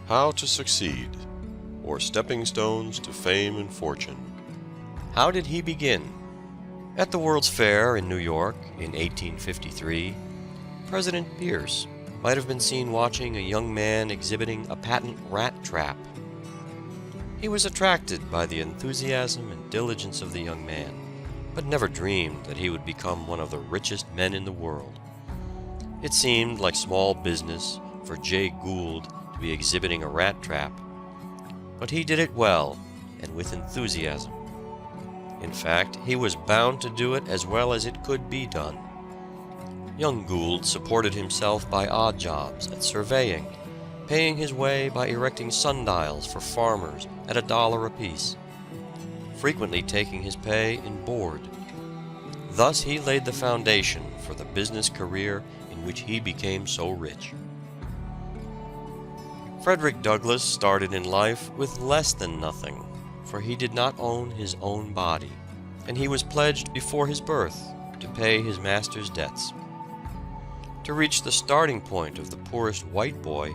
How to Succeed, or Stepping Stones to Fame and Fortune. How did he begin? At the World's Fair in New York in 1853, President Pierce might have been seen watching a young man exhibiting a patent rat trap. He was attracted by the enthusiasm and diligence of the young man, but never dreamed that he would become one of the richest men in the world. It seemed like small business for Jay Gould to be exhibiting a rat trap, but he did it well and with enthusiasm. In fact, he was bound to do it as well as it could be done. Young Gould supported himself by odd jobs at surveying, paying his way by erecting sundials for farmers at $1 apiece, frequently taking his pay in board. Thus he laid the foundation for the business career in which he became so rich. Frederick Douglass started in life with less than nothing, for he did not own his own body, and he was pledged before his birth to pay his master's debts. To reach the starting point of the poorest white boy,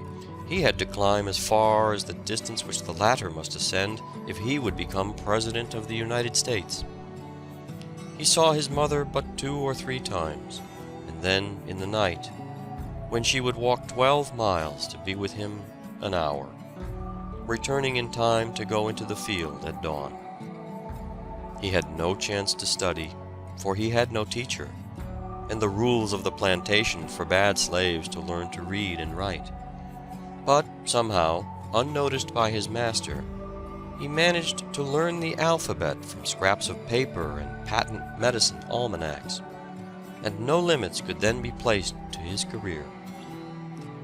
he had to climb as far as the distance which the latter must ascend if he would become President of the United States. He saw his mother but 2 or 3 times, and then in the night, when she would walk 12 miles to be with him an hour, returning in time to go into the field at dawn. He had no chance to study, for he had no teacher, and the rules of the plantation forbade slaves to learn to read and write. But somehow, unnoticed by his master, he managed to learn the alphabet from scraps of paper and patent medicine almanacs, and no limits could then be placed to his career.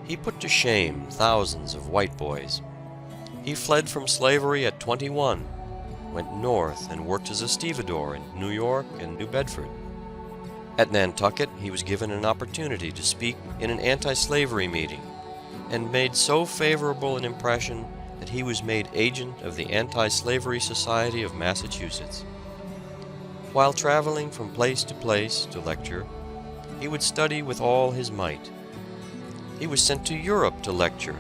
He put to shame thousands of white boys. He fled from slavery at 21, went north and worked as a stevedore in New York and New Bedford. At Nantucket, he was given an opportunity to speak in an anti-slavery meeting, and made so favorable an impression that he was made agent of the Anti-Slavery Society of Massachusetts. While traveling from place to lecture, he would study with all his might. He was sent to Europe to lecture,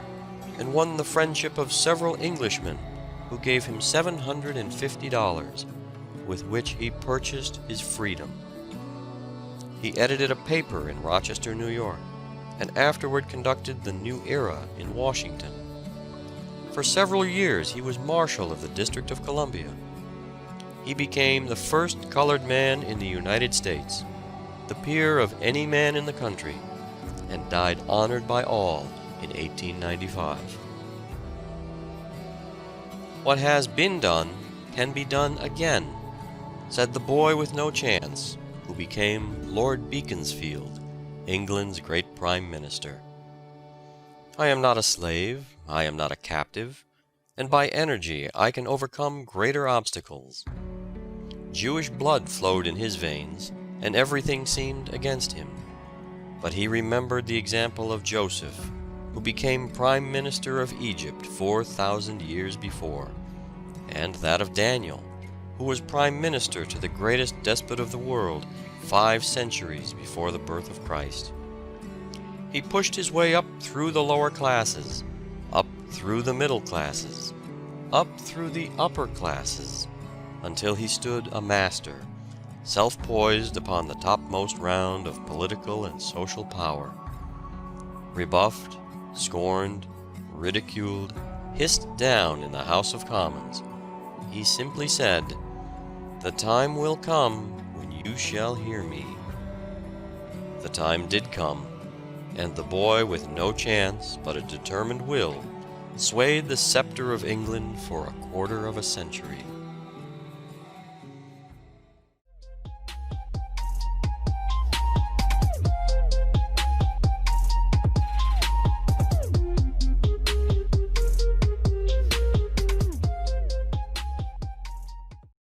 and won the friendship of several Englishmen who gave him $750, with which he purchased his freedom. He edited a paper in Rochester, New York, and afterward conducted the New Era in Washington. For several years he was Marshal of the District of Columbia. He became the first colored man in the United States, the peer of any man in the country, and died honored by all in 1895. What has been done can be done again, said the boy with no chance, who became Lord Beaconsfield, England's great Prime Minister. I am not a slave, I am not a captive, and by energy I can overcome greater obstacles. Jewish blood flowed in his veins, and everything seemed against him. But he remembered the example of Joseph, who became Prime Minister of Egypt 4,000 years before, and that of Daniel, who was Prime Minister to the greatest despot of the world 5 centuries before the birth of Christ. He pushed his way up through the lower classes, up through the middle classes, up through the upper classes, until he stood a master, self-poised upon the topmost round of political and social power. Rebuffed, scorned, ridiculed, hissed down in the House of Commons, he simply said, "The time will come when you shall hear me." The time did come, and the boy with no chance but a determined will swayed the scepter of England for a quarter of a century.